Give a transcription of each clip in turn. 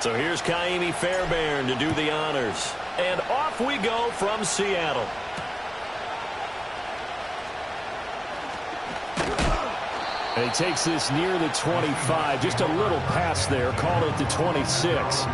So here's Kaimi Fairbairn to do the honors. And off we go from Seattle. And he takes this near the 25. Just a little pass there. Call it the 26.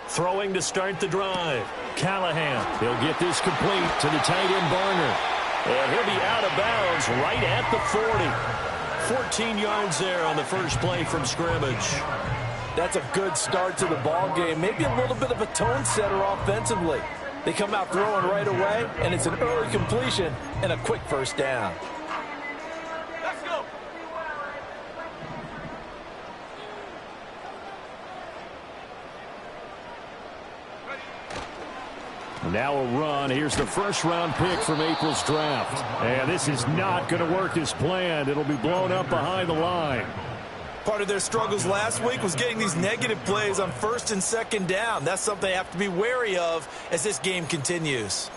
Throwing to start the drive. Callahan. He'll get this complete to the tight end Barner. And he'll be out of bounds right at the 40. 14 yards there on the first play from scrimmage. That's a good start to the ball game. Maybe a little bit of a tone setter offensively. They come out throwing right away, and it's an early completion and a quick first down. Now a run. Here's the first-round pick from April's draft. And this is not going to work as planned. It'll be blown up behind the line. Part of their struggles last week was getting these negative plays on first and second down. That's something they have to be wary of as this game continues.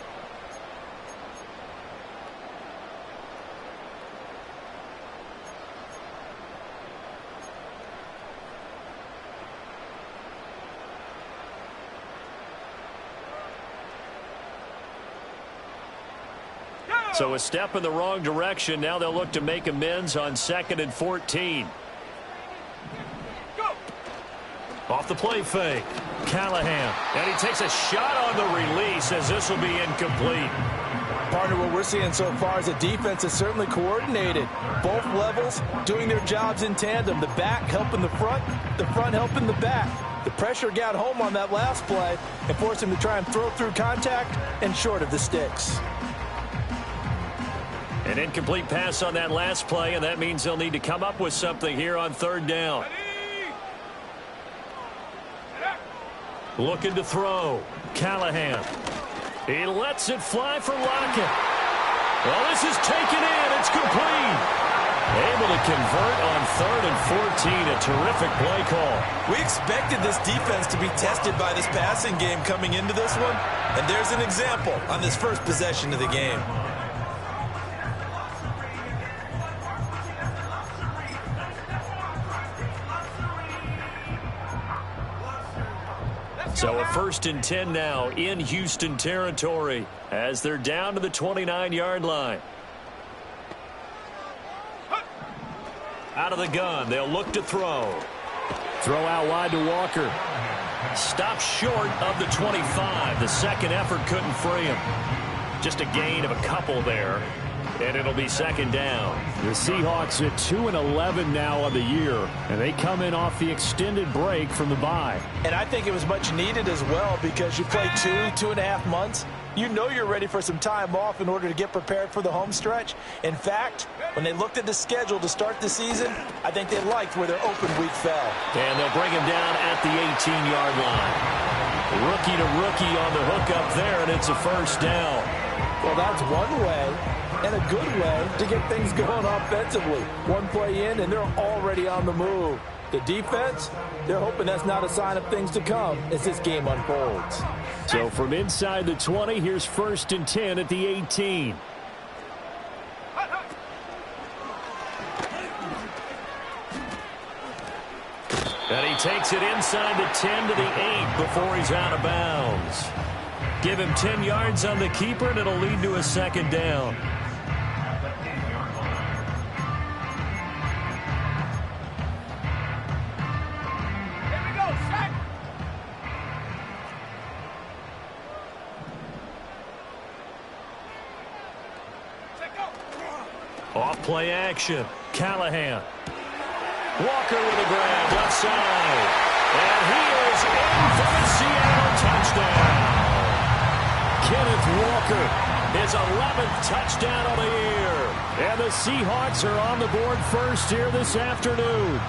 So a step in the wrong direction. Now they'll look to make amends on 2nd and 14. Go. Off the play fake. Callahan. And he takes a shot on the release as this will be incomplete. Partner, what we're seeing so far is the defense is certainly coordinated. Both levels doing their jobs in tandem. The back helping the front helping the back. The pressure got home on that last play and forced him to try and throw through contact and short of the sticks. An incomplete pass on that last play, and that means they'll need to come up with something here on 3rd down. Looking to throw. Callahan. He lets it fly for Lockett. Well, this is taken in. It's complete. Able to convert on 3rd and 14. A terrific play call. We expected this defense to be tested by this passing game coming into this one, and there's an example on this first possession of the game. So a 1st and 10 now in Houston territory as they're down to the 29-yard line. Out of the gun, they'll look to throw. Throw out wide to Walker. Stopped short of the 25. The second effort couldn't free him. Just a gain of a couple there. And it'll be 2nd down. The Seahawks at 2-11 now on the year, and they come in off the extended break from the bye. And I think it was much needed as well because you play 2.5 months. You know you're ready for some time off in order to get prepared for the home stretch. In fact, when they looked at the schedule to start the season, I think they liked where their open week fell. And they'll bring him down at the 18-yard line. Rookie to rookie on the hook up there, and it's a first down. Well, that's one way and a good way to get things going offensively. One play in, and they're already on the move. The defense, they're hoping that's not a sign of things to come as this game unfolds. So from inside the 20, here's 1st and 10 at the 18. And he takes it inside the 10 to the 8 before he's out of bounds. Give him 10 yards on the keeper, and it'll lead to a 2nd down. Off play action. Callahan. Walker with a grab left side. And he is in for the Seattle touchdown. Kenneth Walker, his 11th touchdown of the year. And the Seahawks are on the board first here this afternoon.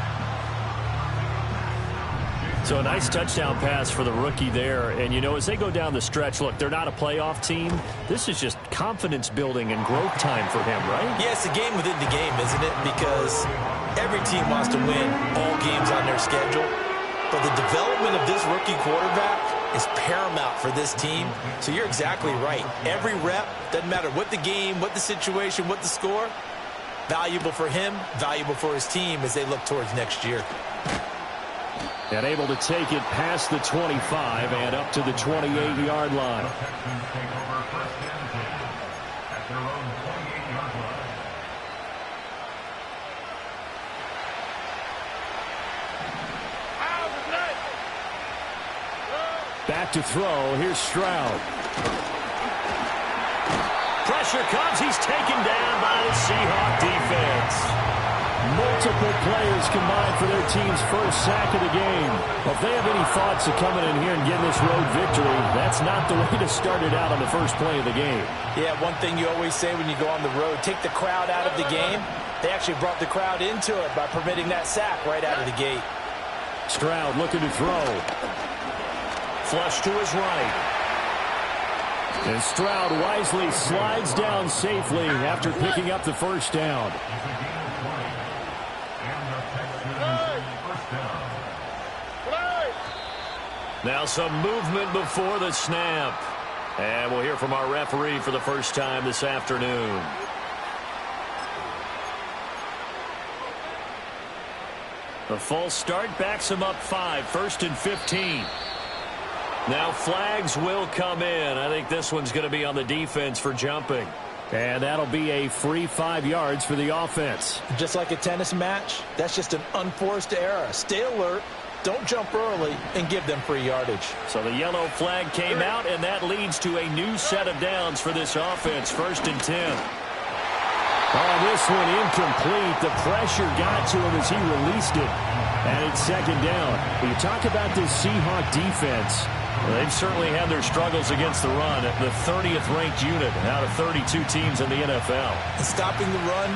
So a nice touchdown pass for the rookie there. And, you know, as they go down the stretch, look, they're not a playoff team. This is just confidence building and growth time for him, right? Yeah, it's a game within the game, isn't it? Because every team wants to win all games on their schedule. But the development of this rookie quarterback is paramount for this team. So you're exactly right. Every rep, doesn't matter what the game, what the situation, what the score, valuable for him, valuable for his team as they look towards next year. And able to take it past the 25 and up to the 28-yard line. Back to throw. Here's Stroud. Pressure comes. He's taken down by the Seahawk defense. Multiple players combined for their team's first sack of the game. Well, if they have any thoughts of coming in here and getting this road victory, that's not the way to start it out on the first play of the game. Yeah, one thing you always say when you go on the road, take the crowd out of the game. They actually brought the crowd into it by permitting that sack right out of the gate. Stroud looking to throw. Flush to his right. And Stroud wisely slides down safely after picking up the first down. Now some movement before the snap. And we'll hear from our referee for the first time this afternoon. The false start backs him up 5, 1st and 15. Now flags will come in. I think this one's going to be on the defense for jumping. And that'll be a free 5 yards for the offense. Just like a tennis match, that's just an unforced error. Stay alert, don't jump early, and give them free yardage. So the yellow flag came out, and that leads to a new set of downs for this offense. 1st and 10. Oh, this one incomplete. The pressure got to him as he released it. And it's 2nd down. When you talk about this Seahawk defense, well, they've certainly had their struggles against the run. The 30th ranked unit out of 32 teams in the NFL. And stopping the run,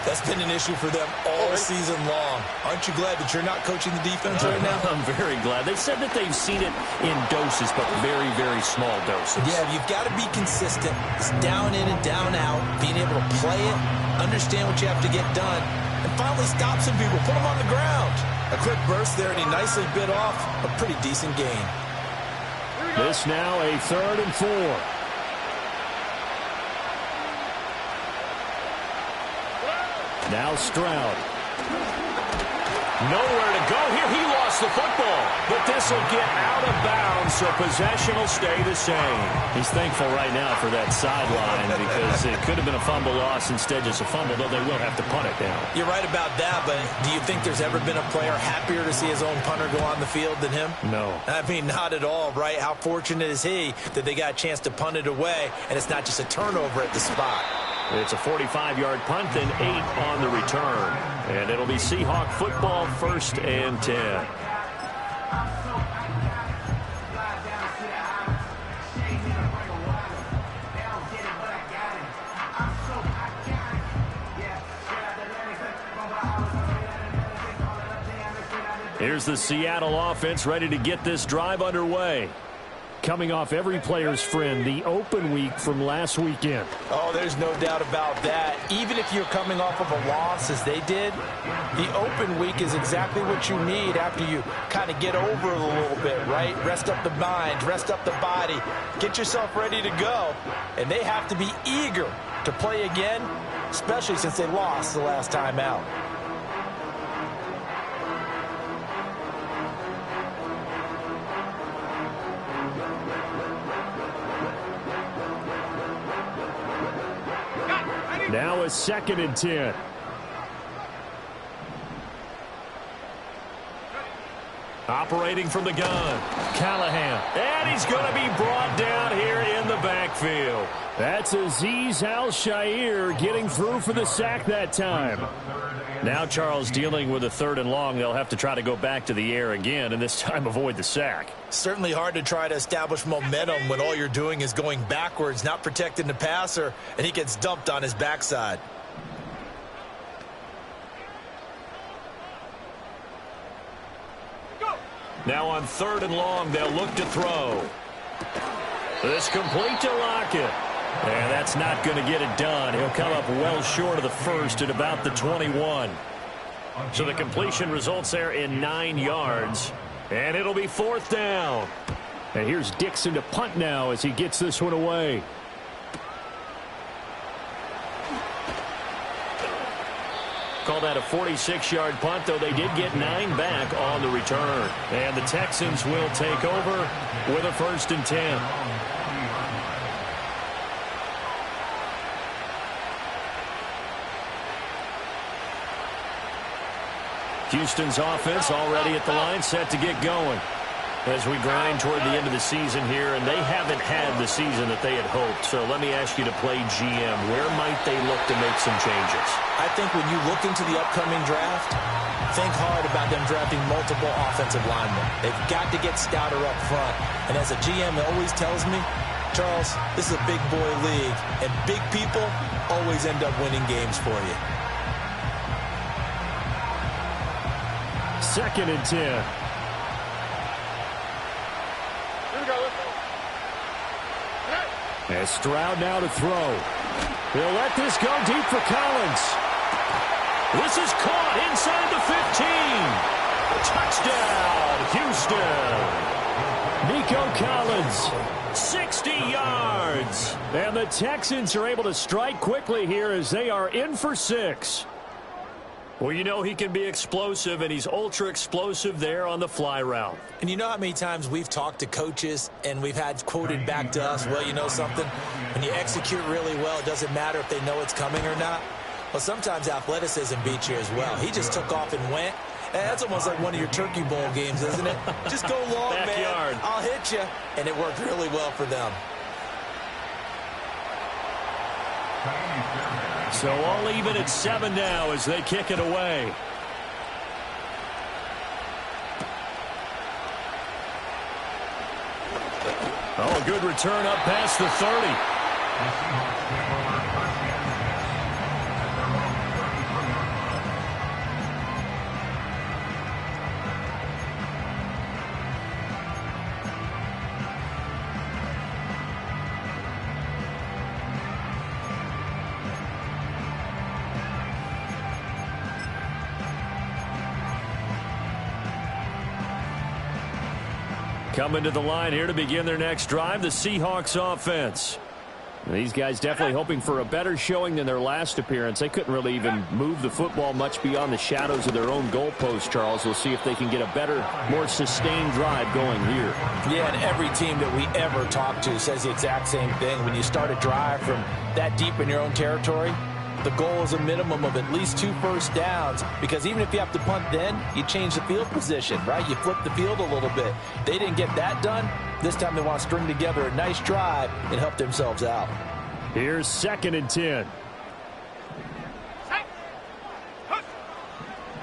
that's been an issue for them all season long. Aren't you glad that you're not coaching the defense right now? I'm very glad. They said that they've seen it in doses, but very, very small doses. Yeah, you've got to be consistent. It's down in and down out, being able to play it, understand what you have to get done, and finally stop some people, put them on the ground. A quick burst there, and he nicely bit off a pretty decent gain. This now a 3rd and 4. Now Stroud. Nowhere to go here. He lost the football. But this will get out of bounds, so possession will stay the same. He's thankful right now for that sideline because it could have been a fumble loss, instead just a fumble, though they will have to punt it down. You're right about that, but do you think there's ever been a player happier to see his own punter go on the field than him? No. I mean, not at all, right? How fortunate is he that they got a chance to punt it away, and it's not just a turnover at the spot. It's a 45-yard punt, then 8 on the return. And it'll be Seahawk football, 1st and 10. Here's the Seattle offense ready to get this drive underway. Coming off every player's friend, the open week from last weekend. Oh, there's no doubt about that. Even if you're coming off of a loss as they did, the open week is exactly what you need after you kind of get over it a little bit, right? Rest up the mind, rest up the body, get yourself ready to go. And they have to be eager to play again, especially since they lost the last time out. Now a 2nd and 10. Operating from the gun, Callahan. And he's going to be brought down here in the backfield. That's Azeez Al-Shaair getting through for the sack that time. Now Charles dealing with a 3rd and long. They'll have to try to go back to the air again, and this time avoid the sack. Certainly hard to try to establish momentum when all you're doing is going backwards, not protecting the passer, and he gets dumped on his backside. Now on 3rd and long, they'll look to throw. This complete to Lockett. And that's not going to get it done. He'll come up well short of the first at about the 21. So the completion results there in 9 yards. And it'll be 4th down. And here's Dixon to punt now as he gets this one away. Call that a 46-yard punt, though they did get 9 back on the return. And the Texans will take over with a 1st and 10. Houston's offense already at the line, set to get going as we grind toward the end of the season here, and they haven't had the season that they had hoped. So let me ask you to play GM. Where might they look to make some changes? I think when you look into the upcoming draft, think hard about them drafting multiple offensive linemen. They've got to get stouter up front. And as a GM always tells me, Charles, this is a big boy league, and big people always end up winning games for you. 2nd and 10. As Stroud now to throw. He'll let this go deep for Collins. This is caught inside the 15. Touchdown, Houston. Nico Collins. 60 yards. And the Texans are able to strike quickly here as they are in for 6. Well, you know he can be explosive, and he's ultra-explosive there on the fly route. And you know how many times we've talked to coaches and we've had quoted back to us, well, you know something? When you execute really well, it doesn't matter if they know it's coming or not. Well, sometimes athleticism beats you as well. He just took off and went. And that's almost like one of your Turkey Bowl games, isn't it? Just go long, Backyard. man. I'll hit you. And it worked really well for them. So all even at 7 now as they kick it away. Oh, a good return up past the 30. Coming to the line here to begin their next drive, the Seahawks offense. These guys definitely hoping for a better showing than their last appearance. They couldn't really even move the football much beyond the shadows of their own goalpost, Charles. We'll see if they can get a better, more sustained drive going here. Yeah, and every team that we ever talk to says the exact same thing. When you start a drive from that deep in your own territory, the goal is a minimum of at least 2 first downs, because even if you have to punt then, you change the field position, right? You flip the field a little bit. They didn't get that done. This time they want to string together a nice drive and help themselves out. Here's 2nd and 10.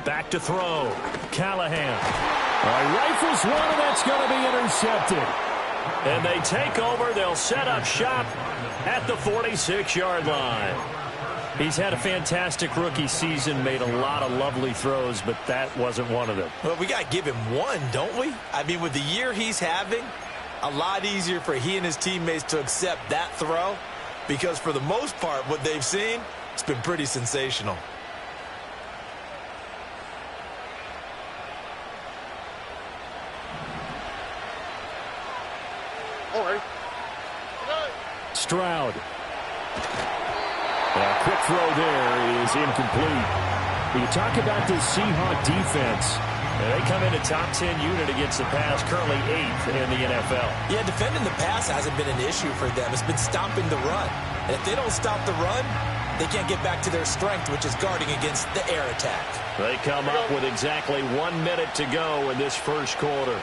Back to throw. Callahan. Rifles one, and that's going to be intercepted. And they take over. They'll set up shop at the 46-yard line. He's had a fantastic rookie season, made a lot of lovely throws, but that wasn't one of them. Well, we got to give him one, don't we? I mean, with the year he's having, a lot easier for he and his teammates to accept that throw, because for the most part, what they've seen, it's been pretty sensational. All right. Stroud. A quick throw there is incomplete. You talk about this Seahawk defense. They come in a top 10 unit against the pass, currently 8th in the NFL. Yeah, defending the pass hasn't been an issue for them. It's been stopping the run. And if they don't stop the run, they can't get back to their strength, which is guarding against the air attack. They come up with exactly 1 minute to go in this first quarter.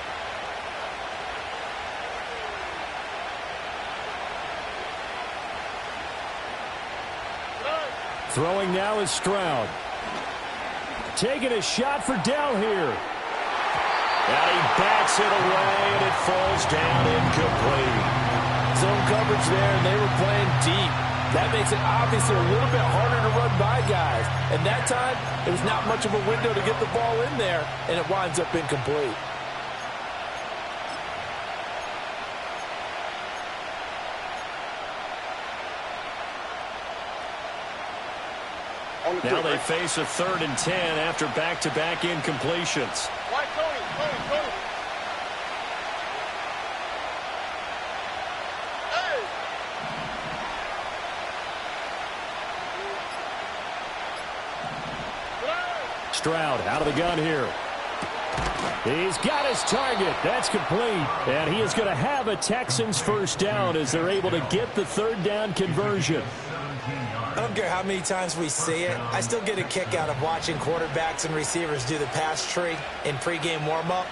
Throwing now is Stroud. Taking a shot for Dell here. And he bats it away, and it falls down incomplete. Zone coverage there, and they were playing deep. That makes it obviously a little bit harder to run by guys. And that time, there was not much of a window to get the ball in there, and it winds up incomplete. Now they face a 3rd and 10 after back-to-back incompletions. Stroud out of the gun here. He's got his target. That's complete. And he is going to have a Texans first down as they're able to get the 3rd down conversion. I don't care how many times we see it. I still get a kick out of watching quarterbacks and receivers do the pass tree in pregame warm-up.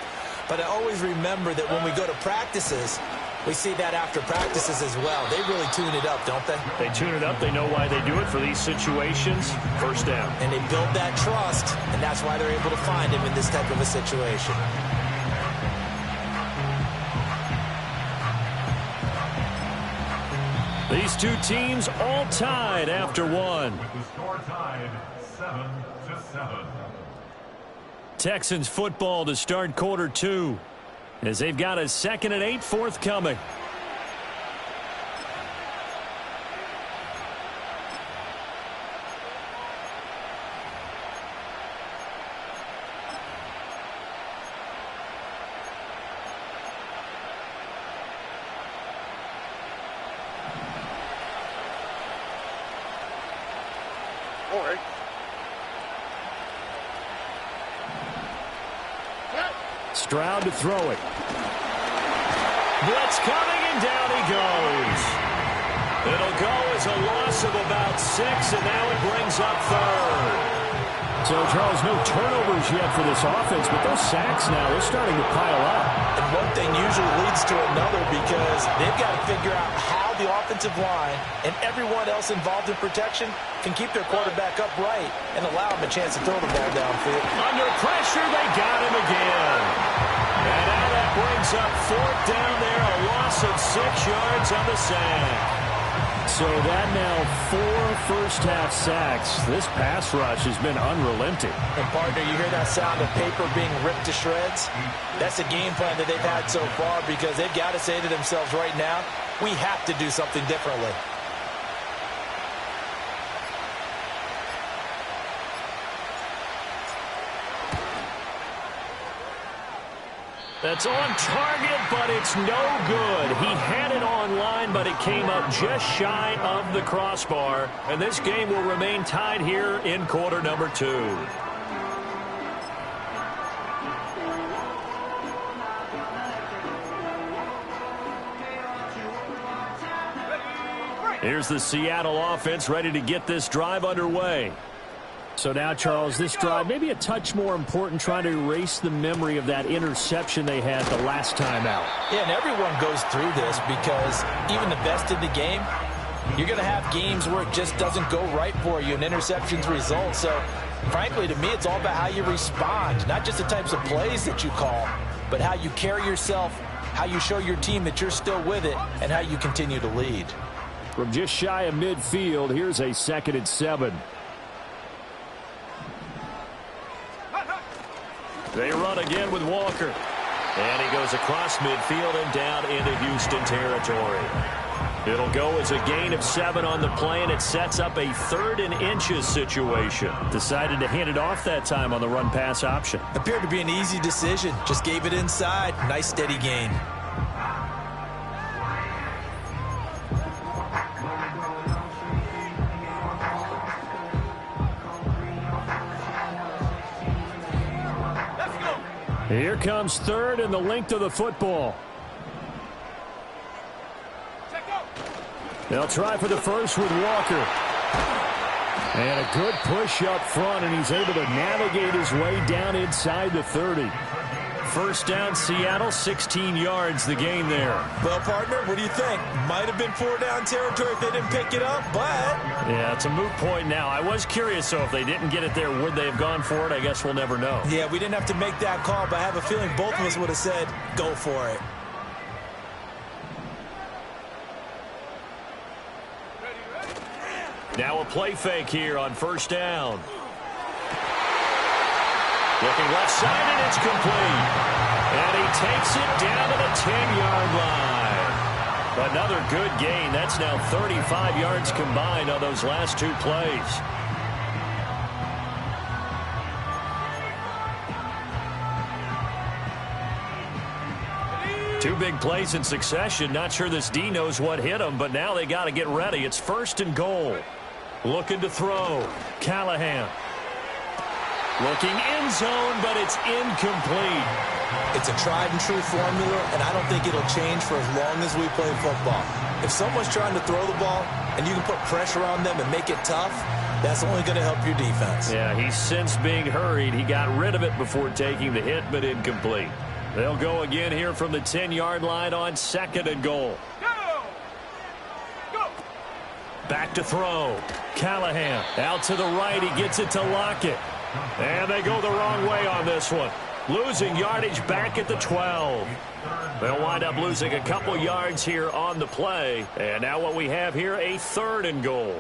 But I always remember that when we go to practices, we see that after practices as well. They really tune it up, don't they? They tune it up. They know why they do it for these situations. First down. And they build that trust, and that's why they're able to find him in this type of a situation. These two teams all tied after one. The score tied 7-7. Texans football to start quarter 2 as they've got a 2nd and 8 forthcoming. Stroud to throw it. Blitz coming, and down he goes. It'll go as a loss of about 6, and now it brings up 3rd. So, Charles, no turnovers yet for this offense, but those sacks now, they're starting to pile up. And one thing usually leads to another because they've got to figure out how the offensive line and everyone else involved in protection can keep their quarterback upright and allow him a chance to throw the ball downfield. Under pressure, they got him again. And now that brings up 4th down there, a loss of 6 yards on the sack. So that now 4 first-half sacks. This pass rush has been unrelenting. And, partner, you hear that sound of paper being ripped to shreds? That's the game plan that they've had so far because they've got to say to themselves right now, we have to do something differently. That's on target, but it's no good. He had it on line, but it came up just shy of the crossbar. And this game will remain tied here in quarter number 2. Here's the Seattle offense ready to get this drive underway. So now, Charles, this drive maybe a touch more important, trying to erase the memory of that interception they had the last time out. Yeah, and everyone goes through this because even the best in the game, you're going to have games where it just doesn't go right for you and interceptions result. So, frankly, to me, it's all about how you respond, not just the types of plays that you call, but how you carry yourself, how you show your team that you're still with it, and how you continue to lead. From just shy of midfield, here's a 2nd and 7. They run again with Walker. And he goes across midfield and down into Houston territory. It'll go as a gain of 7 on the play, and it sets up a 3rd and inches situation. Decided to hand it off that time on the run-pass option. Appeared to be an easy decision. Just gave it inside. Nice steady gain. Here comes 3rd and the length of the football. They'll try for the first with Walker. And a good push up front, and he's able to navigate his way down inside the 30. First down, Seattle, 16 yards the gain there. Well, partner, what do you think? Might have been 4-down territory if they didn't pick it up, but... Yeah, it's a moot point now. I was curious, so if they didn't get it there, would they have gone for it? I guess we'll never know. Yeah, we didn't have to make that call, but I have a feeling both of us would have said, go for it. Now a play fake here on first down. Looking left side, and it's complete. And he takes it down to the 10-yard line. Another good gain. That's now 35 yards combined on those last 2 plays. Two big plays in succession. Not sure this D knows what hit him, but now they got to get ready. It's 1st and goal. Looking to throw. Callahan. Looking end zone, but it's incomplete. It's a tried and true formula, and I don't think it'll change for as long as we play football. If someone's trying to throw the ball and you can put pressure on them and make it tough, that's only going to help your defense. Yeah, he's since being hurried. He got rid of it before taking the hit, but incomplete. They'll go again here from the 10-yard line on 2nd and goal. Back to throw. Callahan out to the right. He gets it to Lockett. And they go the wrong way on this one. Losing yardage back at the 12. They'll wind up losing a couple yards here on the play. And now what we have here, a 3rd and goal.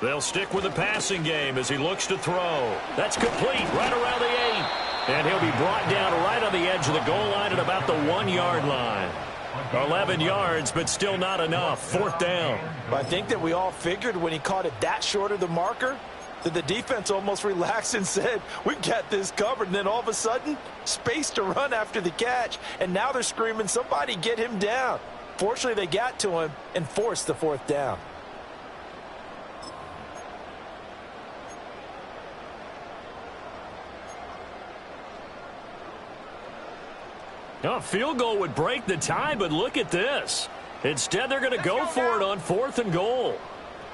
They'll stick with the passing game as he looks to throw. That's complete right around the 8. And he'll be brought down right on the edge of the goal line at about the 1-yard line. 11 yards, but still not enough. 4th down. I think that we all figured when he caught it that short of the marker that the defense almost relaxed and said, we got this covered. And then all of a sudden, space to run after the catch. And now they're screaming, somebody get him down. Fortunately, they got to him and forced the 4th down. A field goal would break the tie, but look at this. Instead, they're going to go for it on 4th and goal.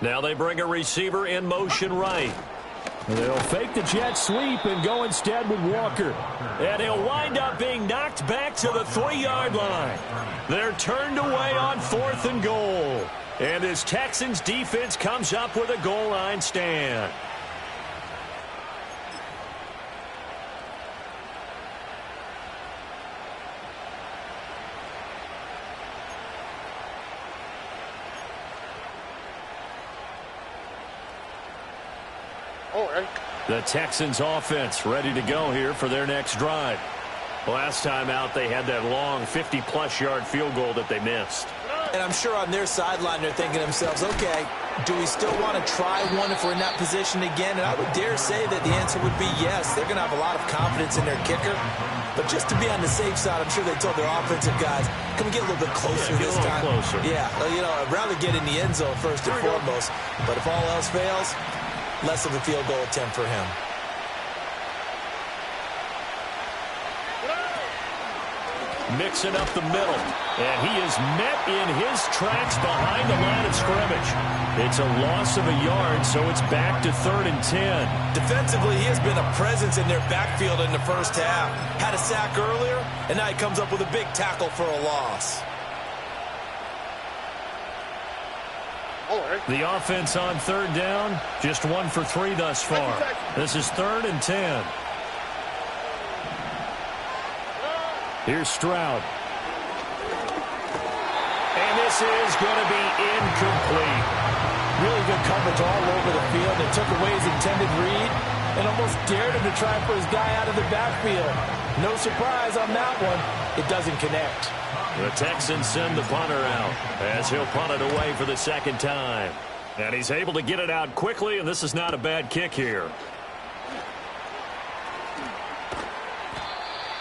Now they bring a receiver in motion right. They'll fake the jet sweep and go instead with Walker. And he'll wind up being knocked back to the 3-yard line. They're turned away on 4th and goal. And this Texans defense comes up with a goal line stand. The Texans offense ready to go here for their next drive. Last time out, they had that long 50-plus yard field goal that they missed. And I'm sure on their sideline they're thinking to themselves, okay, do we still want to try one if we're in that position again? And I would dare say that the answer would be yes. They're going to have a lot of confidence in their kicker. But just to be on the safe side, I'm sure they told their offensive guys, can we get a little bit closer this time? Closer. Yeah, you know, I'd rather get in the end zone first and foremost. But if all else fails, less of a field goal attempt for him. Mixing up the middle. And he is met in his tracks behind the line of scrimmage. It's a loss of a yard, so it's back to 3rd and 10. Defensively, he has been a presence in their backfield in the first half. Had a sack earlier, and now he comes up with a big tackle for a loss. The offense on 3rd down, just 1 for 3 thus far. This is 3rd and 10. Here's Stroud. And this is going to be incomplete. Really good coverage all over the field. They took away his intended read and almost dared him to try for his guy out of the backfield. No surprise on that one. It doesn't connect. The Texans send the punter out as he'll punt it away for the 2nd time. And he's able to get it out quickly, and this is not a bad kick here.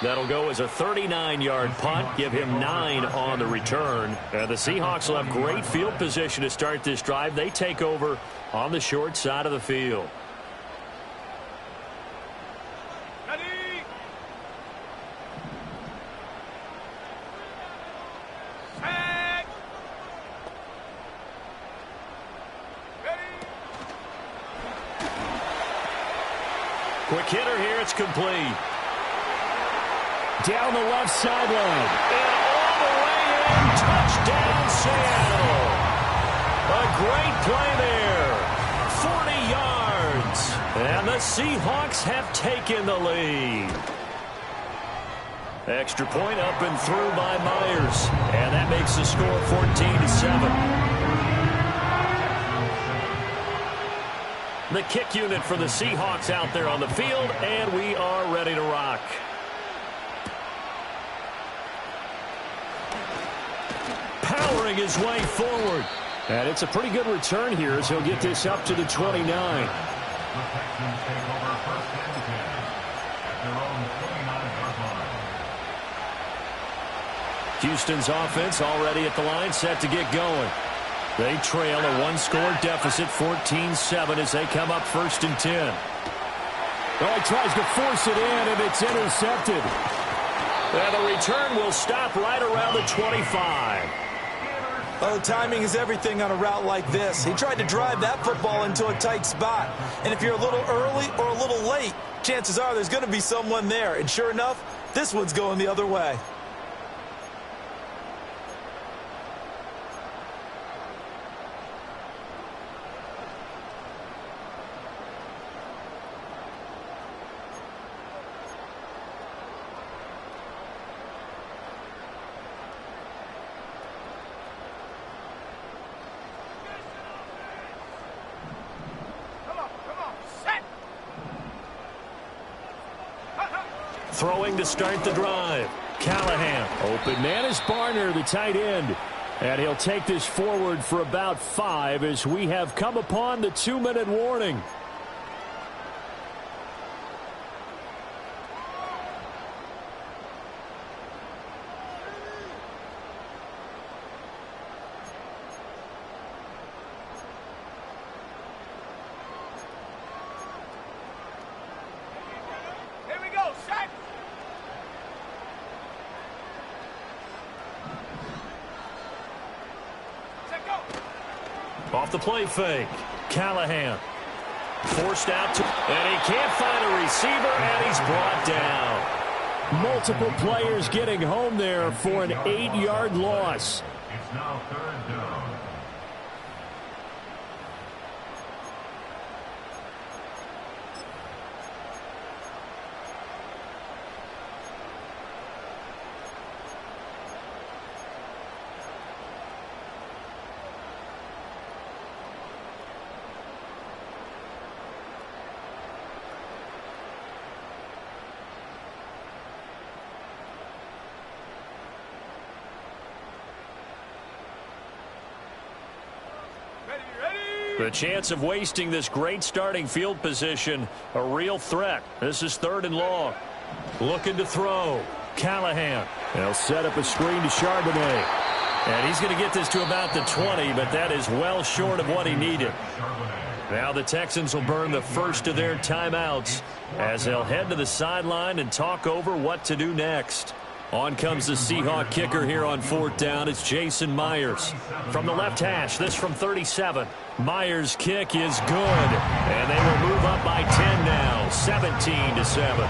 That'll go as a 39-yard punt, give him 9 on the return. And the Seahawks will have great field position to start this drive. They take over on the short side of the field. Quick hitter here, it's complete. Down the left sideline. And all the way in, touchdown Seattle. A great play there. 40 yards. And the Seahawks have taken the lead. Extra point up and through by Myers. And that makes the score 14-7. The kick unit for the Seahawks out there on the field, and we are ready to rock. Powering his way forward. And it's a pretty good return here as he'll get this up to the 29. The Texans take over first and 10 at their own 29-yard line. Houston's offense already at the line, set to get going. They trail a one-score deficit, 14-7, as they come up first and 10. Oh, he tries to force it in, and it's intercepted. And the return will stop right around the 25. Oh, timing is everything on a route like this. He tried to drive that football into a tight spot. And if you're a little early or a little late, chances are there's going to be someone there. And sure enough, this one's going the other way. Throwing to start the drive. Callahan. Open man is Barner, the tight end. And he'll take this forward for about 5 as we have come upon the 2-minute warning. Off the play fake. Callahan. Forced out to, and he can't find a receiver, and he's brought down. Multiple players getting home there for an 8-yard loss. It's now third down. The chance of wasting this great starting field position, a real threat. This is 3rd and long. Looking to throw. Callahan. They'll set up a screen to Charbonnet. And he's going to get this to about the 20, but that is well short of what he needed. Now the Texans will burn the first of their timeouts as they'll head to the sideline and talk over what to do next. On comes the Seahawk kicker here on 4th down. It's Jason Myers. From the left hash, this from 37. Myers' kick is good, and they will move up by 10 now, 17-7.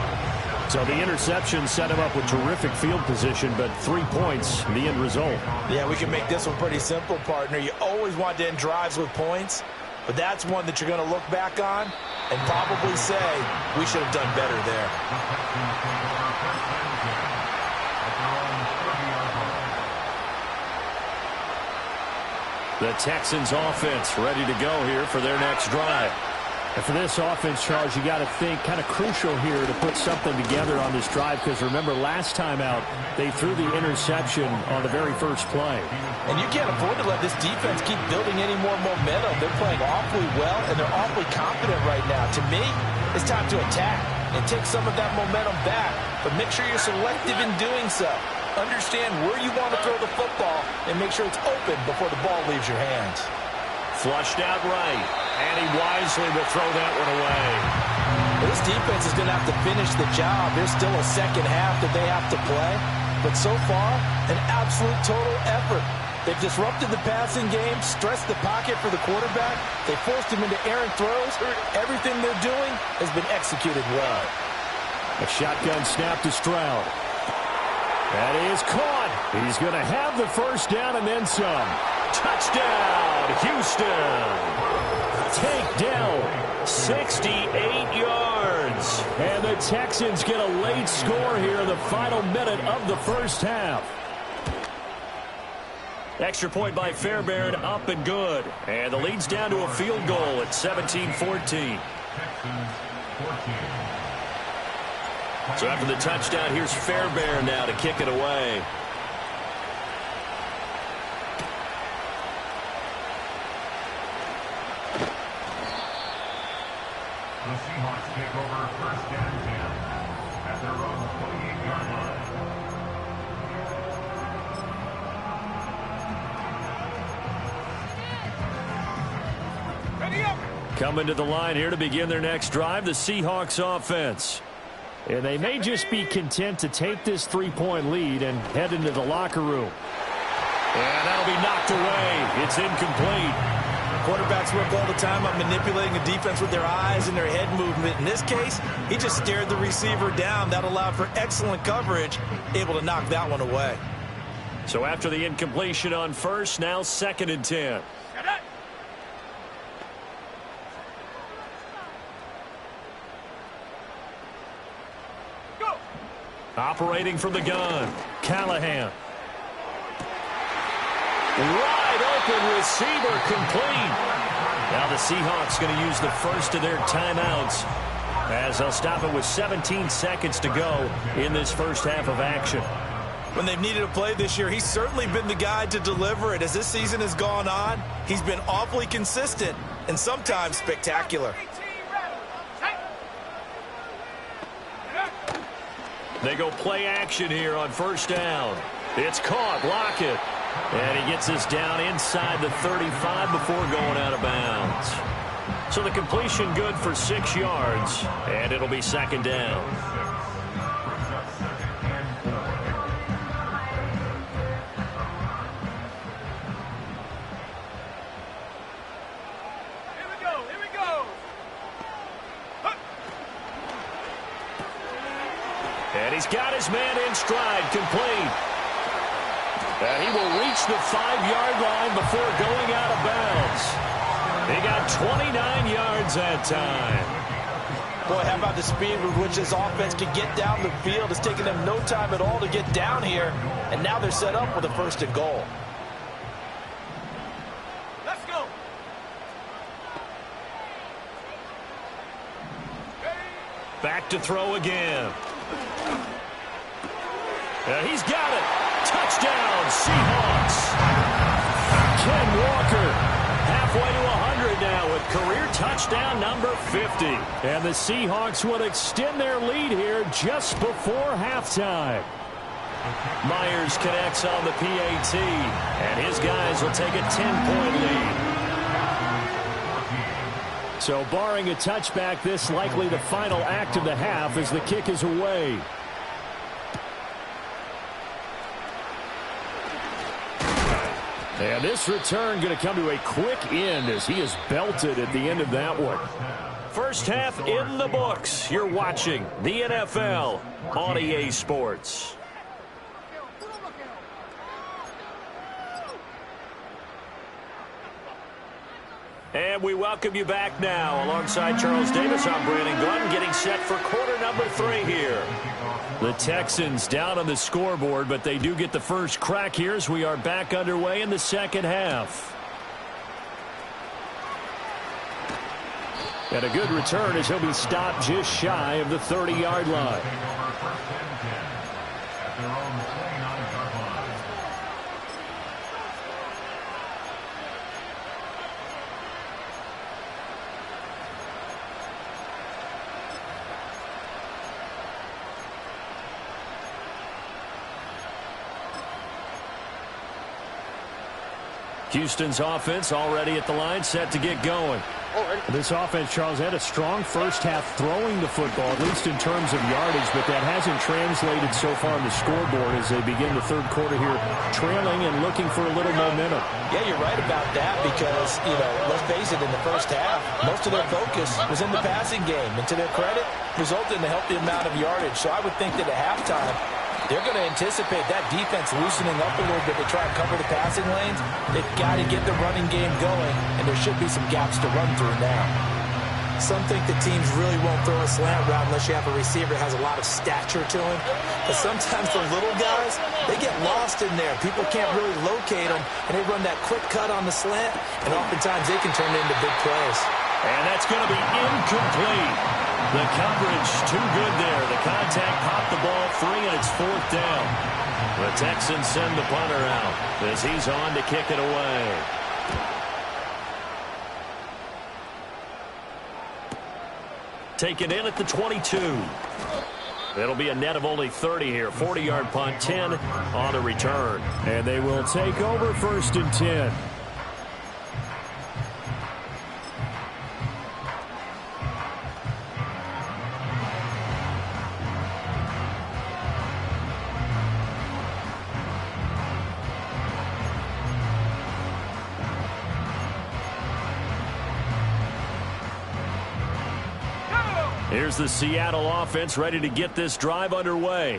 So the interception set him up with terrific field position, but 3 points, the end result. Yeah, we can make this one pretty simple, partner. You always want to end drives with points, but that's one that you're going to look back on and probably say, we should have done better there. The Texans offense ready to go here for their next drive. And for this offense, Charles, you got to think kind of crucial here to put something together on this drive, because remember last time out they threw the interception on the very first play. And you can't afford to let this defense keep building any more momentum. They're playing awfully well, and they're awfully confident right now. To me, it's time to attack and take some of that momentum back, but make sure you're selective in doing so. Understand where you want to throw the football and make sure it's open before the ball leaves your hands. Flushed out right, and he wisely will throw that one away. This defense is going to have to finish the job. There's still a second half that they have to play, but so far, an absolute total effort. They've disrupted the passing game, stressed the pocket for the quarterback. They forced him into errant throws. Everything they're doing has been executed well. A shotgun snap to Stroud. That is caught. He's going to have the first down and then some. Touchdown, Houston. Takedown, 68 yards. And the Texans get a late score here in the final minute of the first half. Extra point by Fairbairn, up and good. And the lead's down to a field goal at 17-14. So after the touchdown, here's Fairbairn now to kick it away. The Seahawks take over first and 10 at their own 28-yard line. Coming to the line here to begin their next drive, the Seahawks offense. And they may just be content to take this 3-point lead and head into the locker room. And that'll be knocked away. It's incomplete. Quarterbacks work all the time on manipulating the defense with their eyes and their head movement. In this case, he just stared the receiver down. That allowed for excellent coverage, able to knock that one away. So after the incompletion on first, now 2nd and 10. Operating from the gun, Callahan. Wide open receiver, complete. Now the Seahawks going to use the first of their timeouts as they'll stop it with 17 seconds to go in this first half of action. When they've needed a play this year, he's certainly been the guy to deliver it. As this season has gone on, he's been awfully consistent and sometimes spectacular. They go play action here on first down. It's caught, Lockett. And he gets this down inside the 35 before going out of bounds. So the completion good for 6 yards, and it'll be 2nd down. Here we go. And he's got his man in stride, complete. And he will reach the 5-yard line before going out of bounds. He got 29 yards that time. Boy, how about the speed with which this offense can get down the field? It's taken them no time at all to get down here, and now they're set up with a 1st and goal. Let's go. Back to throw again. And he's got it. Touchdown, Seahawks. Ken Walker halfway to 100 now with career touchdown number 50. And the Seahawks will extend their lead here just before halftime. Myers connects on the PAT, and his guys will take a 10-point lead. So barring a touchback, this likely the final act of the half as the kick is away. And this return going to come to a quick end as he is belted at the end of that one. First half in the books. You're watching the NFL on EA Sports. And we welcome you back now. Alongside Charles Davis, I'm Brandon Glenn, getting set for quarter number 3 here. The Texans down on the scoreboard, but they do get the first crack here as we are back underway in the second half. And a good return as he'll be stopped just shy of the 30-yard line. Houston's offense already at the line, set to get going. This offense, Charles, had a strong first half throwing the football, at least in terms of yardage, but that hasn't translated so far on the scoreboard as they begin the third quarter here, trailing and looking for a little momentum. Yeah, you're right about that because, let's face it, in the first half, most of their focus was in the passing game. And to their credit, resulted in a healthy amount of yardage. So I would think that at halftime, they're going to anticipate that defense loosening up a little bit to try and cover the passing lanes. They've got to get the running game going, and there should be some gaps to run through now. Some think that teams really won't throw a slant route unless you have a receiver that has a lot of stature to him. But sometimes the little guys, they get lost in there. People can't really locate them, and they run that quick cut on the slant, and oftentimes they can turn it into big plays. And that's going to be incomplete. The coverage too good there. The contact popped the ball free, and it's 4th down. The Texans send the punter out as he's on to kick it away. Taken in at the 22. It'll be a net of only 30 here. 40-yard punt, 10 on the return. And they will take over 1st and 10. Here's the Seattle offense ready to get this drive underway.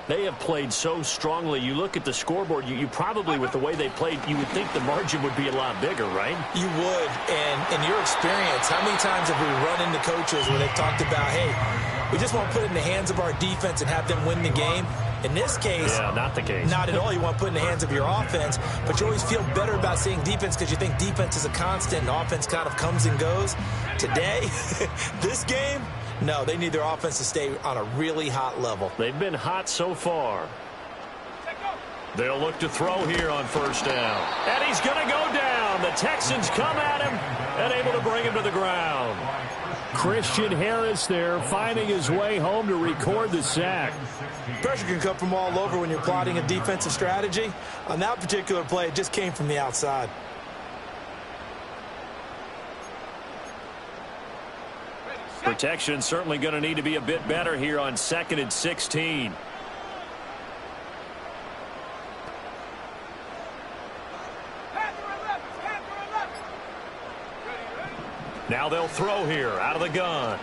They have played so strongly. You look at the scoreboard, you probably, with the way they played, you would think the margin would be a lot bigger, right? You would. And in your experience, how many times have we run into coaches where they've talked about, hey, we just want to put it in the hands of our defense and have them win the game? In this case, yeah, not the case. Not at all. You want to put it in the hands of your offense, but you always feel better about seeing defense because you think defense is a constant and offense kind of comes and goes. Today, this game, no, they need their offense to stay on a really hot level. They've been hot so far. They'll look to throw here on 1st down. And he's going to go down. The Texans come at him and able to bring him to the ground. Christian Harris there finding his way home to record the sack. Pressure can come from all over when you're plotting a defensive strategy. On that particular play, it just came from the outside. Protection certainly going to need to be a bit better here on 2nd and 16. Now they'll throw here out of the gun.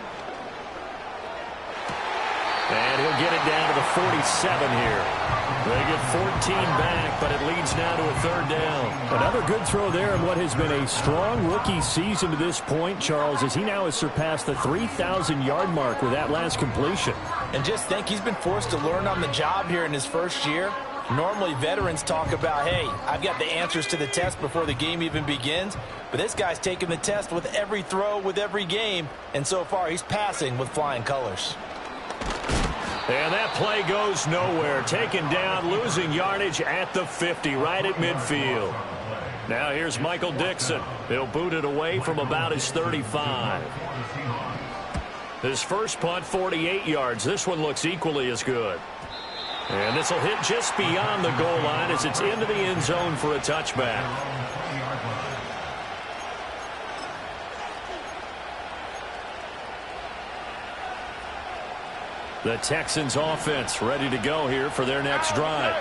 And he'll get it down to the 47 here. They get 14 back, but it leads now to a 3rd down. Another good throw there in what has been a strong rookie season to this point, Charles, as he now has surpassed the 3,000-yard mark with that last completion. And just think, he's been forced to learn on the job here in his first year. Normally, veterans talk about, hey, I've got the answers to the test before the game even begins. But this guy's taking the test with every throw, with every game. And so far, he's passing with flying colors. And that play goes nowhere. Taken down, losing yardage at the 50, right at midfield. Now here's Michael Dixon. He'll boot it away from about his 35. His first punt, 48 yards. This one looks equally as good. And this will hit just beyond the goal line as it's into the end zone for a touchback. The Texans offense ready to go here for their next drive.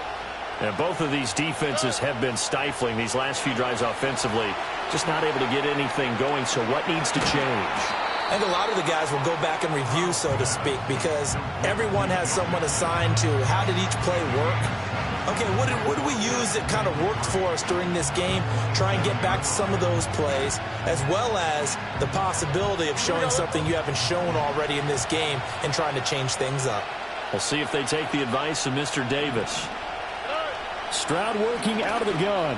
And both of these defenses have been stifling these last few drives offensively. Just not able to get anything going, so what needs to change? I think a lot of the guys will go back and review, so to speak, because everyone has someone assigned to how did each play work. Okay, what did we use that kind of worked for us during this game? Try and get back to some of those plays, as well as the possibility of showing something you haven't shown already in this game and trying to change things up. We'll see if they take the advice of Mr. Davis. Stroud working out of the gun.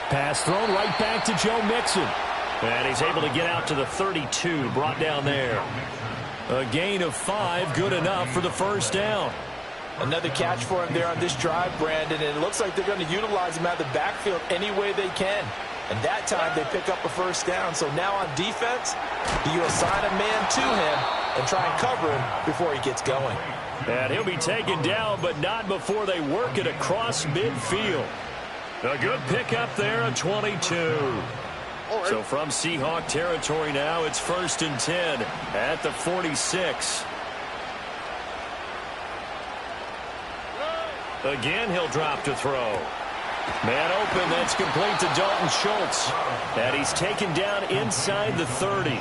Pass thrown right back to Joe Mixon. And he's able to get out to the 32, brought down there. A gain of 5, good enough for the 1st down. Another catch for him there on this drive, Brandon, and it looks like they're going to utilize him out of the backfield any way they can. And that time they pick up a 1st down. So now on defense, do you assign a man to him and try and cover him before he gets going? And he'll be taken down, but not before they work it across midfield. A good pickup there at 22. So from Seahawk territory now, it's 1st and 10 at the 46. Again, he'll drop to throw. Man open, that's complete to Dalton Schultz. And he's taken down inside the 30.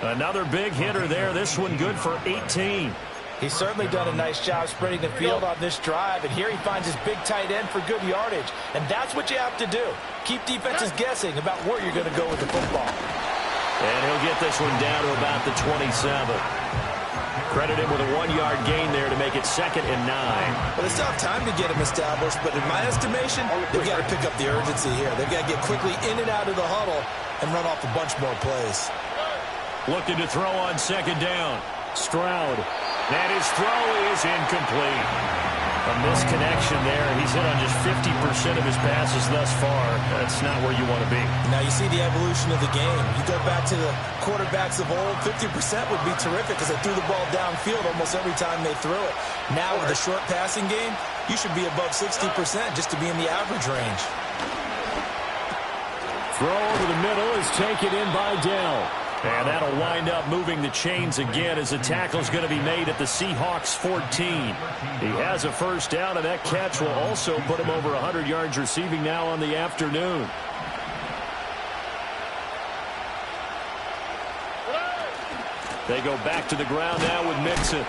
Another big hitter there, this one good for 18. He's certainly done a nice job spreading the field on this drive, and here he finds his big tight end for good yardage. And that's what you have to do. Keep defenses guessing about where you're going to go with the football. And he'll get this one down to about the 27. Credit him with a 1-yard gain there to make it 2nd and 9. Well, they still have time to get him established, but in my estimation, they've got to pick up the urgency here. They've got to get quickly in and out of the huddle and run off a bunch more plays. Looking to throw on 2nd down. Stroud. And his throw is incomplete. A misconnection there. He's hit on just 50% of his passes thus far. That's not where you want to be. Now you see the evolution of the game. You go back to the quarterbacks of old, 50% would be terrific because they threw the ball downfield almost every time they threw it. Now with the short passing game, you should be above 60% just to be in the average range. Throw over the middle is taken in by Dell. And that'll wind up moving the chains again as the tackle's going to be made at the Seahawks 14. He has a first down, and that catch will also put him over 100 yards receiving now on the afternoon. They go back to the ground now with Mixon.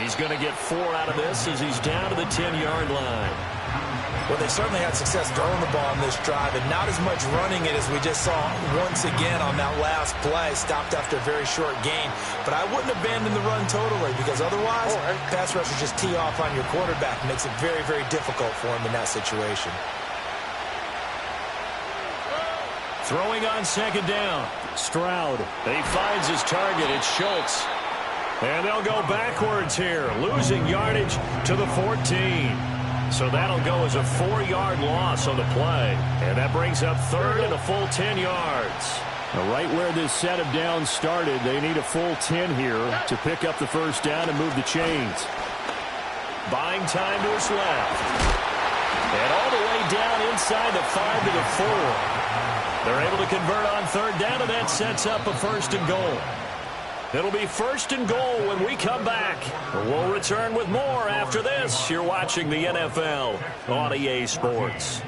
He's going to get 4 out of this as he's down to the 10-yard line. Well, they certainly had success throwing the ball on this drive, and not as much running it as we just saw once again on that last play. Stopped after a very short gain. But I wouldn't abandon the run totally, because otherwise, pass rushers just tee off on your quarterback. It makes it very, very difficult for him in that situation. Throwing on 2nd down. Stroud. He finds his target. It's Schultz. And they'll go backwards here, losing yardage to the 14. So that'll go as a 4-yard loss on the play. And that brings up 3rd and a full 10 yards. Now, right where this set of downs started, they need a full 10 here to pick up the first down and move the chains. Buying time to his left. And all the way down inside the 5 to the 4. They're able to convert on 3rd down, and that sets up a 1st and goal. It'll be 1st and goal when we come back. We'll return with more after this. You're watching the NFL on EA Sports.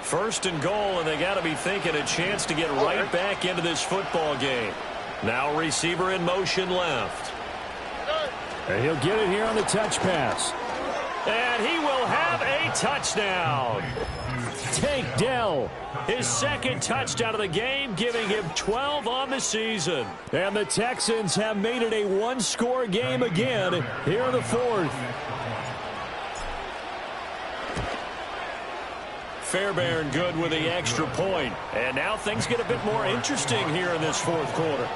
First and goal, and they got to be thinking a chance to get right back into this football game. Now receiver in motion left. And he'll get it here on the touch pass. And he will have a touchdown. Tank Dell, his 2nd touchdown of the game, giving him 12 on the season. And the Texans have made it a 1-score game again here in the 4th. Fairbairn good with the extra point. And now things get a bit more interesting here in this 4th quarter.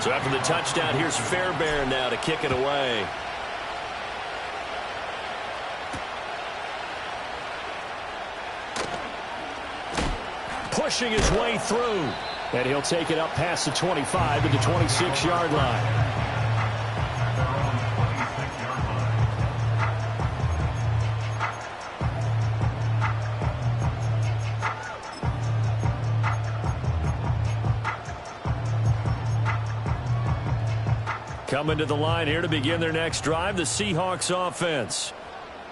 So after the touchdown, here's Fairbairn now to kick it away. Pushing his way through. And he'll take it up past the 25 to the 26-yard line. Coming to the line here to begin their next drive, the Seahawks offense.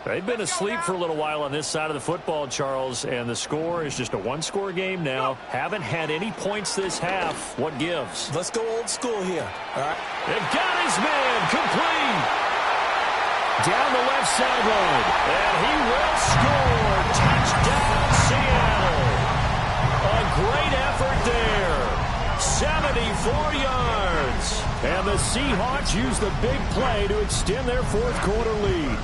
They've been asleep for a little while on this side of the football, Charles, and the score is just a 1-score game now. Haven't had any points this half. What gives? Let's go old school here. All right. They've got his man complete. Down the left sideline. And he will score. Touchdown, Seattle. A great effort there. 74 yards. And the Seahawks use the big play to extend their 4th quarter lead.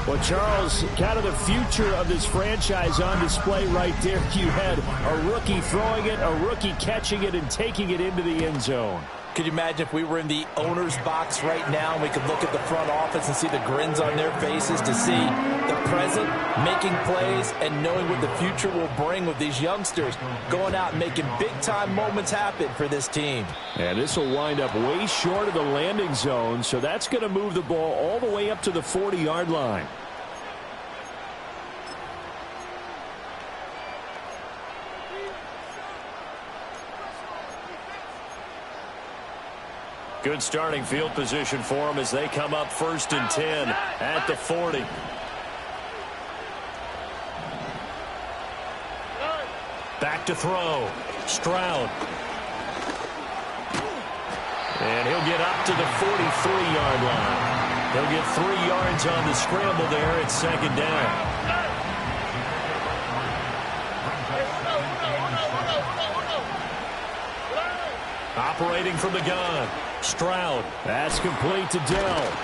Well, Charles, kind of the future of this franchise on display right there. You had a rookie throwing it, a rookie catching it, and taking it into the end zone. Could you imagine if we were in the owner's box right now and we could look at the front office and see the grins on their faces to see the present, making plays, and knowing what the future will bring with these youngsters going out and making big-time moments happen for this team. And this will wind up way short of the landing zone, so that's going to move the ball all the way up to the 40-yard line. Good starting field position for them as they come up 1st and 10 at the 40. Back to throw. Stroud. And he'll get up to the 43-yard line. He'll get 3 yards on the scramble there at 2nd down. Operating from the gun. Stroud. That's complete to Dell.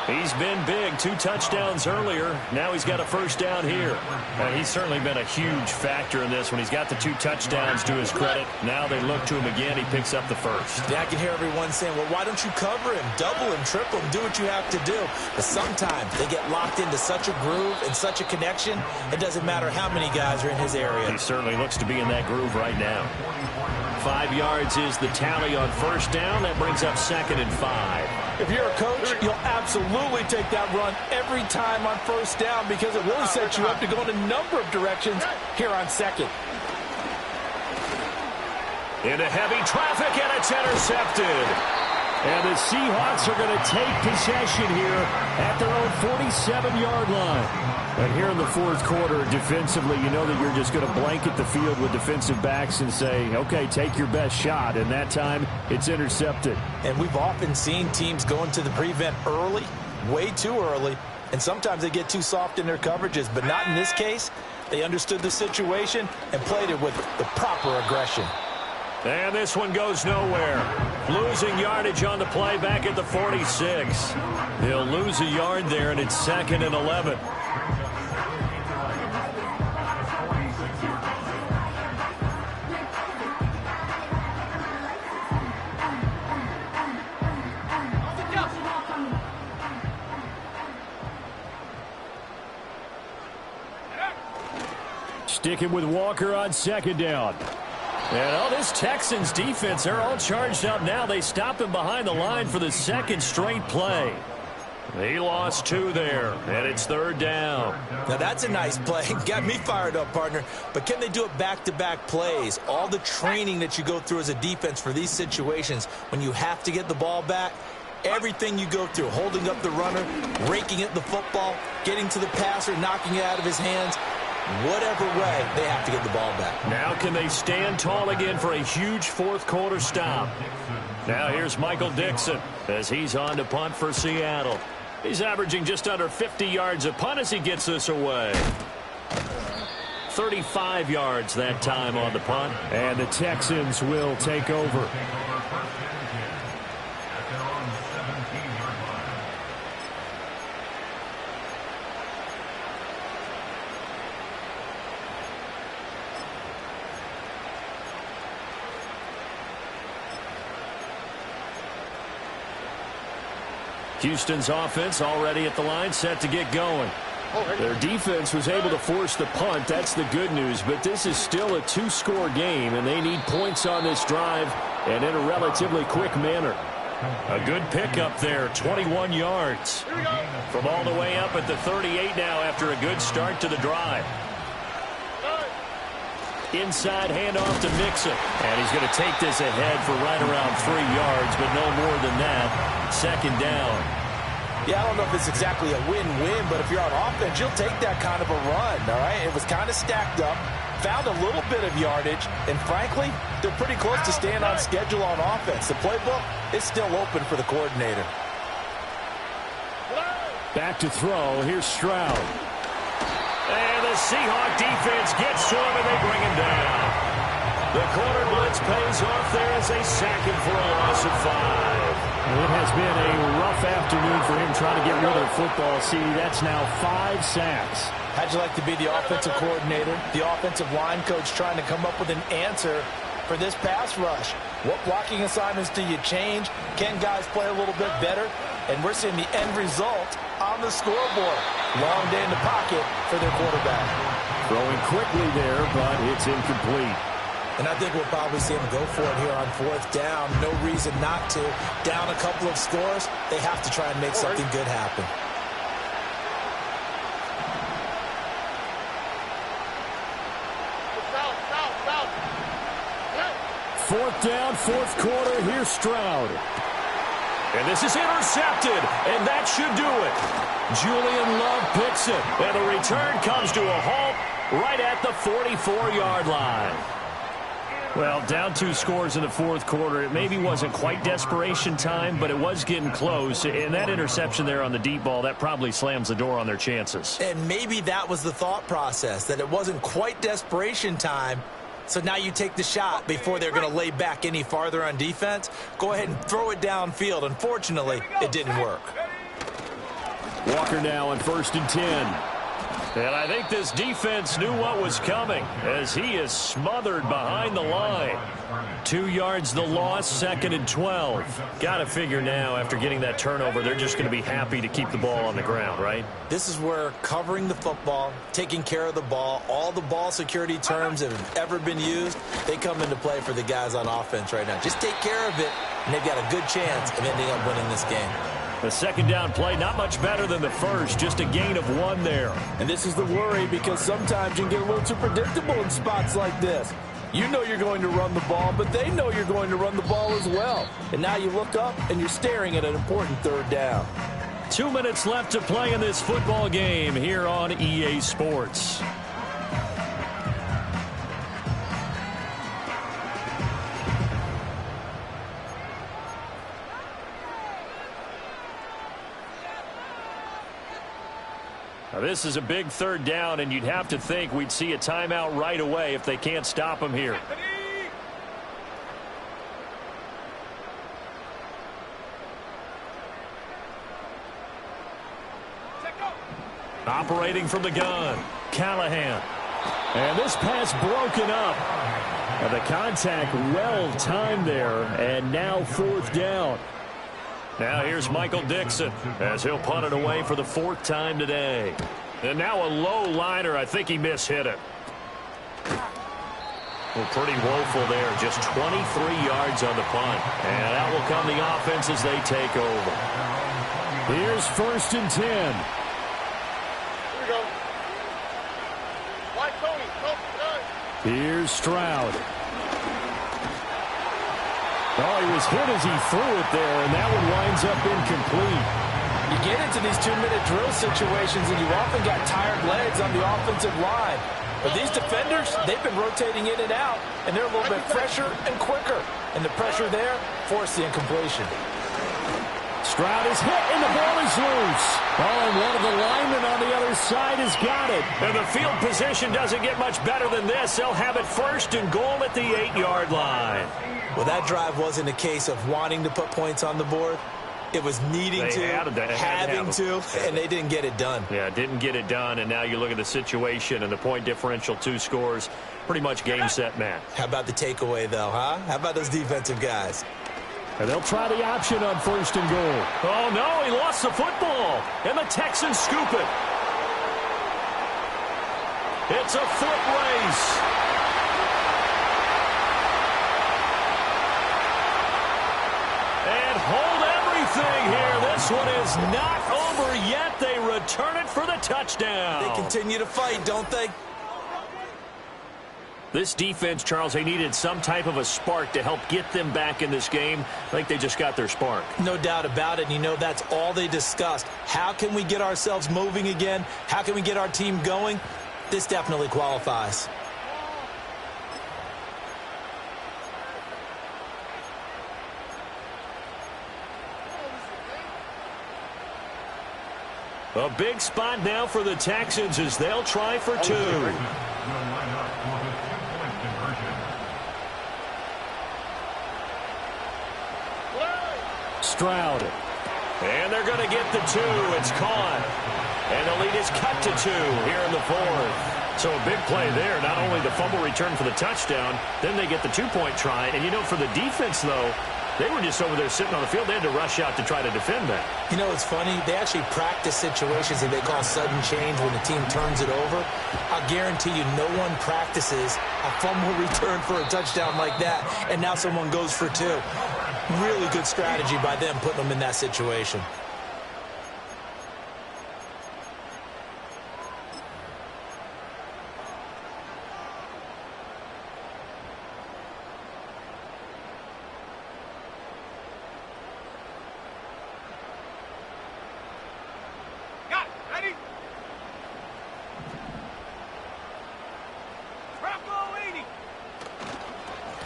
He's been big. 2 touchdowns earlier. Now he's got a 1st down here. And he's certainly been a huge factor in this when he's got the 2 touchdowns to his credit. Now they look to him again. He picks up the 1st. Yeah, I can hear everyone saying, well, why don't you cover him, double him, triple him, do what you have to do. But sometimes they get locked into such a groove and such a connection, it doesn't matter how many guys are in his area. He certainly looks to be in that groove right now. 5 yards is the tally on 1st down. That brings up 2nd and 5. If you're a coach, you'll absolutely take that run every time on 1st down because it really sets you up to go in a number of directions here on 2nd. Into heavy traffic, and it's intercepted. And the Seahawks are going to take possession here at their own 47-yard line. And here in the 4th quarter, defensively, you know that you're just going to blanket the field with defensive backs and say, okay, take your best shot. And that time, it's intercepted. And we've often seen teams go into the prevent early, way too early, and sometimes they get too soft in their coverages. But not in this case. They understood the situation and played it with the proper aggression. And this one goes nowhere. Losing yardage on the play back at the 46. He'll lose a yard there, and it's 2nd and 11. Sticking with Walker on 2nd down. And this Texans defense, they're all charged up now. They stop him behind the line for the 2nd straight play. He lost 2 there, and it's 3rd down. Now that's a nice play. Got me fired up, partner. But can they do it back-to-back plays? All the training that you go through as a defense for these situations, when you have to get the ball back, everything you go through, holding up the runner, raking at the football, getting to the passer, knocking it out of his hands, whatever way, they have to get the ball back. Now can they stand tall again for a huge 4th quarter stop? Now here's Michael Dixon as he's on to punt for Seattle. He's averaging just under 50 yards a punt as he gets this away. 35 yards that time on the punt. And the Texans will take over. Houston's offense already at the line, set to get going. Their defense was able to force the punt. That's the good news. But this is still a 2-score game, and they need points on this drive and in a relatively quick manner. A good pickup there, 21 yards. From all the way up at the 38 now after a good start to the drive. Inside handoff to Mixon. And he's going to take this ahead for right around 3 yards, but no more than that. 2nd down. Yeah, I don't know if it's exactly a win-win, but if you're on offense, you'll take that kind of a run, all right? It was kind of stacked up, found a little bit of yardage, and frankly, they're pretty close to staying on schedule on offense. The playbook is still open for the coordinator. Back to throw. Here's Stroud. And the Seahawk defense gets to him, and they bring him down. The corner blitz pays off there as they sack him for a loss of 5. It has been a rough afternoon for him trying to get rid of the football. See, that's now 5 sacks. How'd you like to be the offensive coordinator, the offensive line coach trying to come up with an answer for this pass rush? What blocking assignments do you change? Can guys play a little bit better? And we're seeing the end result on the scoreboard. Long day in the pocket for their quarterback. Throwing quickly there, but it's incomplete. And I think we'll probably see him go for it here on 4th down. No reason not to. Down a couple of scores, they have to try and make something good happen. 4th down, 4th quarter. Here's Stroud. And this is intercepted, and that should do it. Julian Love picks it, and the return comes to a halt right at the 44-yard line. Well, down 2 scores in the 4th quarter. It maybe wasn't quite desperation time, but it was getting close. And that interception there on the deep ball, that probably slams the door on their chances. And maybe that was the thought process, that it wasn't quite desperation time. So now you take the shot before they're going to lay back any farther on defense. Go ahead and throw it downfield. Unfortunately, it didn't work. Walker now on 1st and 10. And I think this defense knew what was coming as he is smothered behind the line. 2 yards the loss, 2nd and 12. Got to figure now after getting that turnover, they're just going to be happy to keep the ball on the ground, right? This is where covering the football, taking care of the ball, all the ball security terms that have ever been used, they come into play for the guys on offense right now. Just take care of it, and they've got a good chance of ending up winning this game. The 2nd down play, not much better than the first, just a gain of 1 there. And this is the worry, because sometimes you can get a little too predictable in spots like this. You know you're going to run the ball, but they know you're going to run the ball as well. And now you look up, and you're staring at an important 3rd down. 2 minutes left to play in this football game here on EA Sports. Now, this is a big 3rd down, and you'd have to think we'd see a timeout right away if they can't stop him here. Operating from the gun, Callahan. And this pass broken up. And the contact well timed there, and now 4th down. Now here's Michael Dixon as he'll punt it away for the 4th time today. And now a low liner. I think he mishit it. Well, pretty woeful there. Just 23 yards on the punt. And out will come the offense as they take over. Here's 1st and 10. Here we go. Why Tony? Here's Stroud. Oh, he was hit as he threw it there, and that one winds up incomplete. You get into these 2-minute drill situations, and you often got tired legs on the offensive line. But these defenders, they've been rotating in and out, and they're a little bit fresher and quicker. And the pressure there forced the incompletion. Stroud is hit, and the ball is loose. Oh, and one of the linemen on the other side has got it. And the field position doesn't get much better than this. They'll have it 1st and goal at the 8-yard line. Well, that drive wasn't a case of wanting to put points on the board. It was needing having to, and they didn't get it done. Yeah, didn't get it done, and now you look at the situation and the point differential, 2 scores, pretty much game, set, match. How about the takeaway, though, huh? How about those defensive guys? And they'll try the option on 1st and goal. Oh, no, he lost the football, and the Texans scoop it. It's a foot race. And hold everything here. This one is not over yet. They return it for the touchdown. They continue to fight, don't they? This defense, Charles, they needed some type of a spark to help get them back in this game. I think they just got their spark. No doubt about it. And you know, that's all they discussed. How can we get ourselves moving again? How can we get our team going? This definitely qualifies. A big spot now for the Texans as they'll try for 2. Stroud. And they're going to get the 2. It's caught. And the lead is cut to 2 here in the 4th. So a big play there. Not only the fumble return for the touchdown, then they get the 2-point try. And, you know, for the defense, though, they were just over there sitting on the field. They had to rush out to try to defend that. You know, it's funny. They actually practice situations that they call sudden change when the team turns it over. I'll guarantee you no one practices a fumble return for a touchdown like that, and now someone goes for 2. Really good strategy by them putting them in that situation.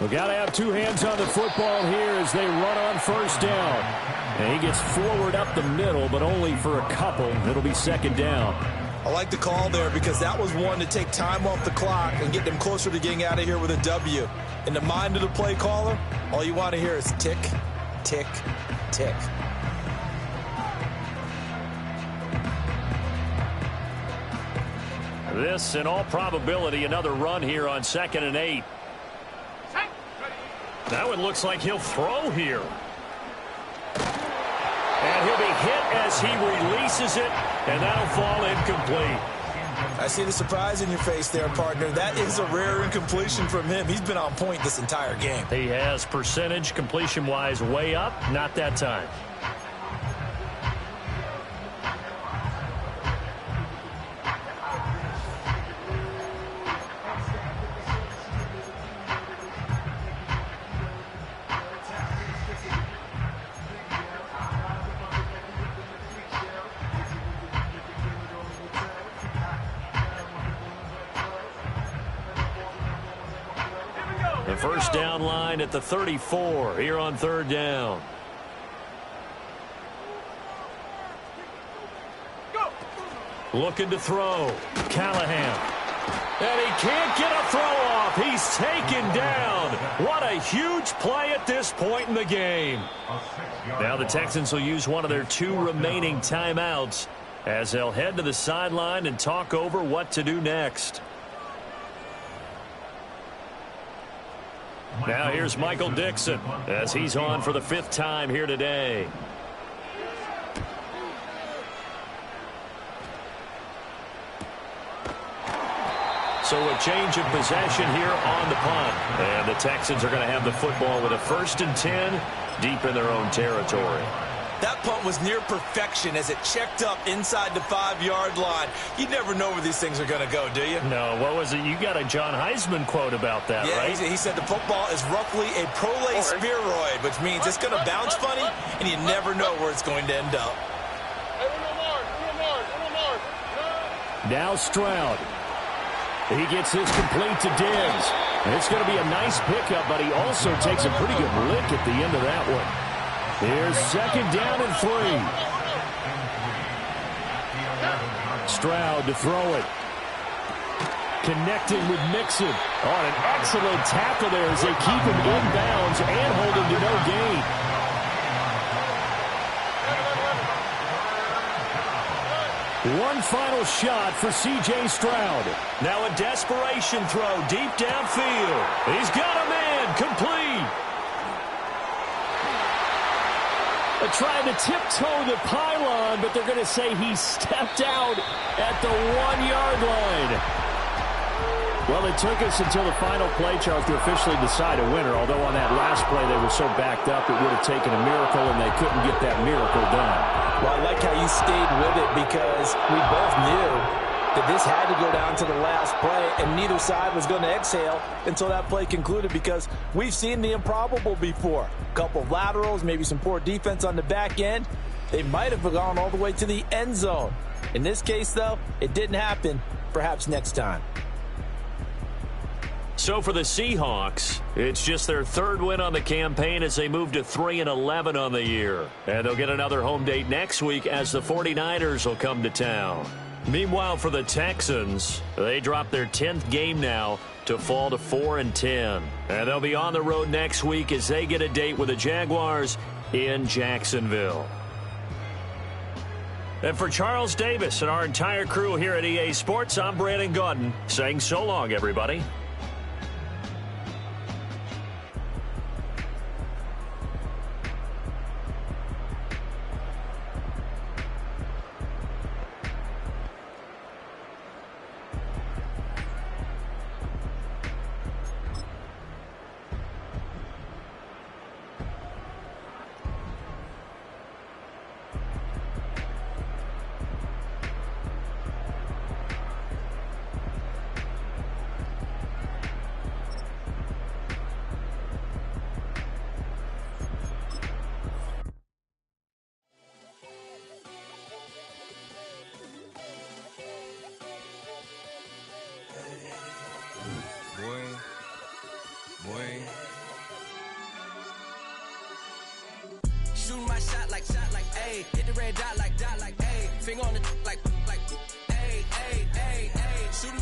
We've got to have two hands on the football here as they run on first down. And he gets forward up the middle, but only for a couple. It'll be second down. I like the call there because that was one to take time off the clock and get them closer to getting out of here with a W. In the mind of the play caller, all you want to hear is tick, tick, tick. This, in all probability, another run here on 2nd and 8. That one looks like he'll throw here. And he'll be hit as he releases it, and that'll fall incomplete. I see the surprise in your face there, partner. That is a rare incompletion from him. He's been on point this entire game. He has percentage completion-wise way up, not that time. The first down line at the 34 here on 3rd down. Looking to throw. Callahan. And he can't get a throw off. He's taken down. What a huge play at this point in the game. Now the Texans will use one of their 2 remaining timeouts as they'll head to the sideline and talk over what to do next. Now here's Michael Dixon as he's on for the 5th time here today. So a change of possession here on the punt. And the Texans are going to have the football with a 1st and 10 deep in their own territory. That punt was near perfection as it checked up inside the 5-yard line. You never know where these things are going to go, do you? No, what was it? You got a John Heisman quote about that, yeah, right? He said the football is roughly a prolate spheroid, which means it's going to bounce funny, and you never know where it's going to end up. Now Stroud. He gets this complete to Diggs. And it's going to be a nice pickup, but he also takes a pretty good lick at the end of that one. Here's 2nd down and 3. Stroud to throw it. Connecting with Mixon. On an excellent tackle there as they keep him inbounds and hold him to no gain. One final shot for C.J. Stroud. Now a desperation throw deep downfield. He's got a man complete. They're trying to tiptoe the pylon, but they're going to say he stepped out at the 1-yard line. Well, it took us until the final play, Charles, to officially decide a winner, although on that last play they were so backed up it would have taken a miracle, and they couldn't get that miracle done. Well, I like how you stayed with it because we both knew that this had to go down to the last play, and neither side was going to exhale until that play concluded because we've seen the improbable before. A couple of laterals, maybe some poor defense on the back end. They might have gone all the way to the end zone. In this case, though, it didn't happen. Perhaps next time. So for the Seahawks, it's just their 3rd win on the campaign as they move to 3-11 on the year. And they'll get another home date next week as the 49ers will come to town. Meanwhile, for the Texans, they drop their 10th game now to fall to 4-10. And they'll be on the road next week as they get a date with the Jaguars in Jacksonville. And for Charles Davis and our entire crew here at EA Sports, I'm Brandon Gaudin saying so long, everybody. Shooting my shot like, ayy. Hit the red dot like, ayy. Finger on the like, ayy, ayy, ayy, ayy. Shooting